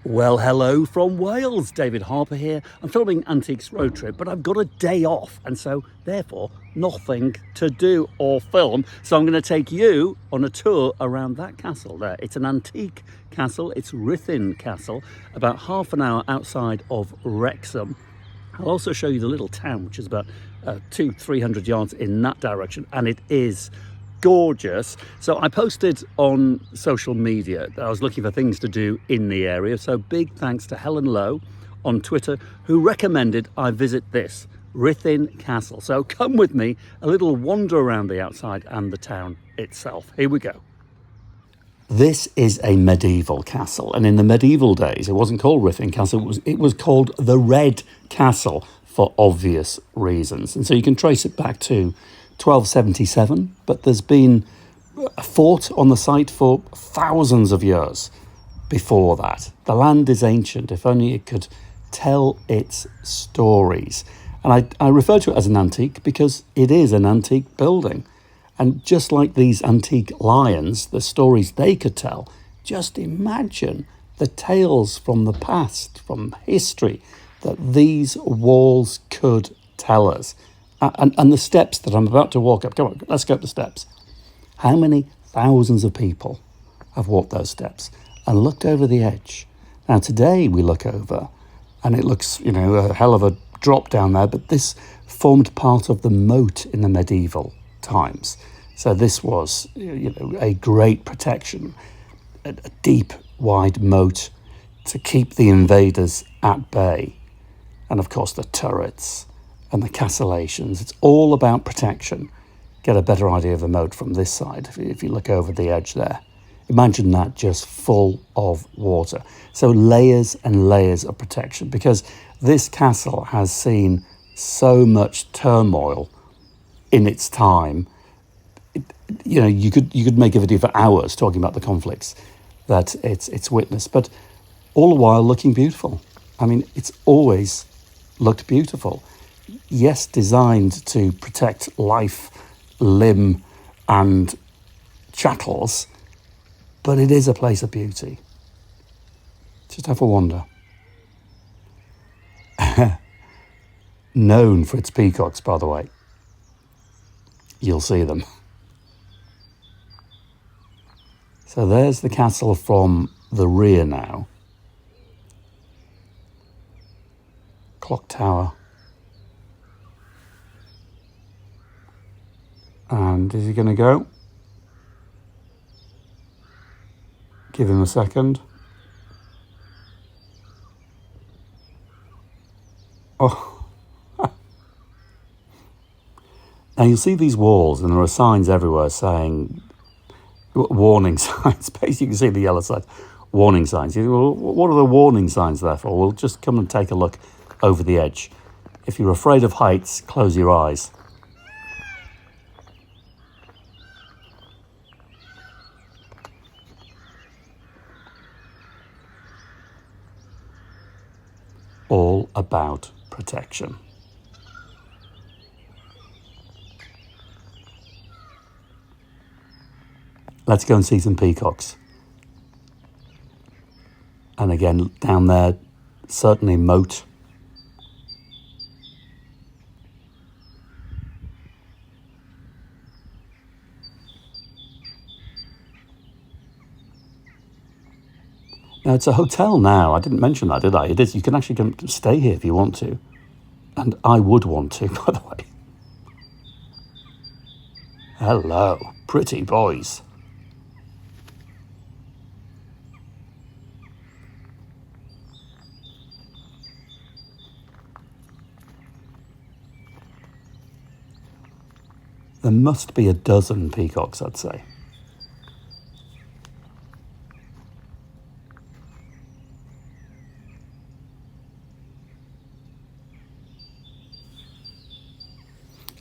Well, hello from Wales. David Harper here. I'm filming Antiques Road Trip, but I've got a day off, and so therefore nothing to do or film. So I'm going to take you on a tour around that castle there. It's an antique castle. It's Ruthin Castle, about half an hour outside of Wrexham. I'll also show you the little town, which is about 200-300 yards in that direction, and it is gorgeous. So I posted on social media that I was looking for things to do in the area. So big thanks to Helen Lowe on Twitter, who recommended I visit this Ruthin Castle. So come with me, a little wander around the outside and the town itself. Here we go. This is a medieval castle, and in the medieval days, it wasn't called Ruthin Castle, it was called the Red Castle for obvious reasons. And so you can trace it back to 1277, but there's been a fort on the site for thousands of years before that. The land is ancient, if only it could tell its stories. And I refer to it as an antique because it is an antique building. And just like these antique lions, the stories they could tell, just imagine the tales from the past, from history, that these walls could tell us. And the steps that I'm about to walk up, come on, let's go up the steps. How many thousands of people have walked those steps and looked over the edge? Now today we look over and it looks, a hell of a drop down there, but this formed part of the moat in the medieval times. So this was, a great protection, a deep, wide moat to keep the invaders at bay. And of course the turrets and the castellations. It's all about protection. Get a better idea of the moat from this side if you look over the edge there. Imagine that just full of water. So layers and layers of protection, because this castle has seen so much turmoil in its time. You could make a video for hours talking about the conflicts that it's witnessed, but all the while looking beautiful. I mean, it's always looked beautiful. Yes, designed to protect life, limb, and chattels, but it is a place of beauty. Just have a wander. Known for its peacocks, by the way. You'll see them. So there's the castle from the rear now. Clock tower. And is he going to go? Give him a second. Oh. Now you'll see these walls and there are signs everywhere saying, warning signs. Basically you can see the yellow signs. Warning signs. Well, what are the warning signs there for? Well, just come and take a look over the edge. If you're afraid of heights, close your eyes. All about protection. Let's go and see some peacocks. And again, down there, certainly moat. Now, it's a hotel now. I didn't mention that, did I? It is. You can actually come stay here if you want to. And I would want to, by the way. Hello, pretty boys. There must be a dozen peacocks, I'd say.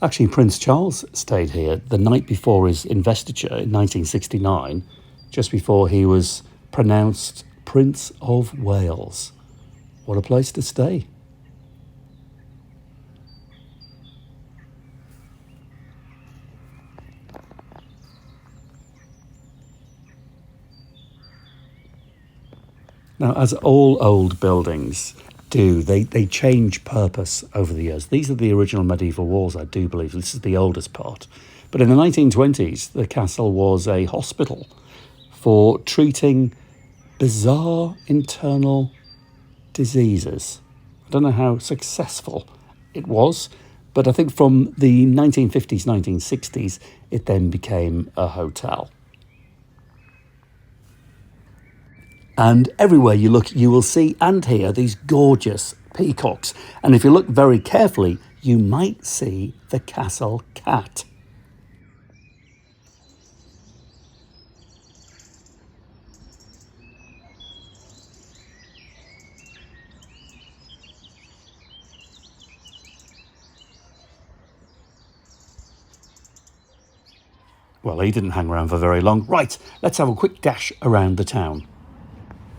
Actually, Prince Charles stayed here the night before his investiture in 1969, just before he was pronounced Prince of Wales. What a place to stay. Now, as all old buildings do, they change purpose over the years. These are the original medieval walls, I do believe. This is the oldest part. But in the 1920s, the castle was a hospital for treating bizarre internal diseases. I don't know how successful it was, but I think from the 1950s, 1960s, it then became a hotel. And everywhere you look, you will see and hear these gorgeous peacocks. And if you look very carefully, you might see the castle cat. Well, he didn't hang around for very long. Right, let's have a quick dash around the town.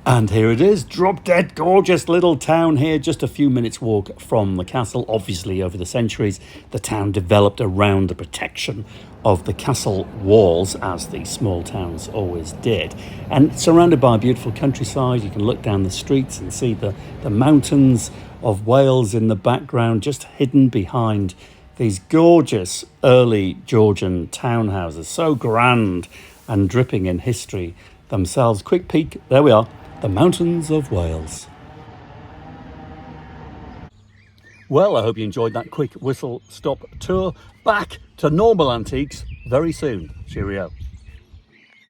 And here it is, drop dead gorgeous little town here, just a few minutes walk from the castle. Obviously, over the centuries, the town developed around the protection of the castle walls, as the small towns always did. And surrounded by a beautiful countryside, you can look down the streets and see the mountains of Wales in the background, just hidden behind these gorgeous early Georgian townhouses, so grand and dripping in history themselves. Quick peek, there we are, the mountains of Wales. Well, I hope you enjoyed that quick whistle stop tour. Back to normal antiques very soon. Cheerio.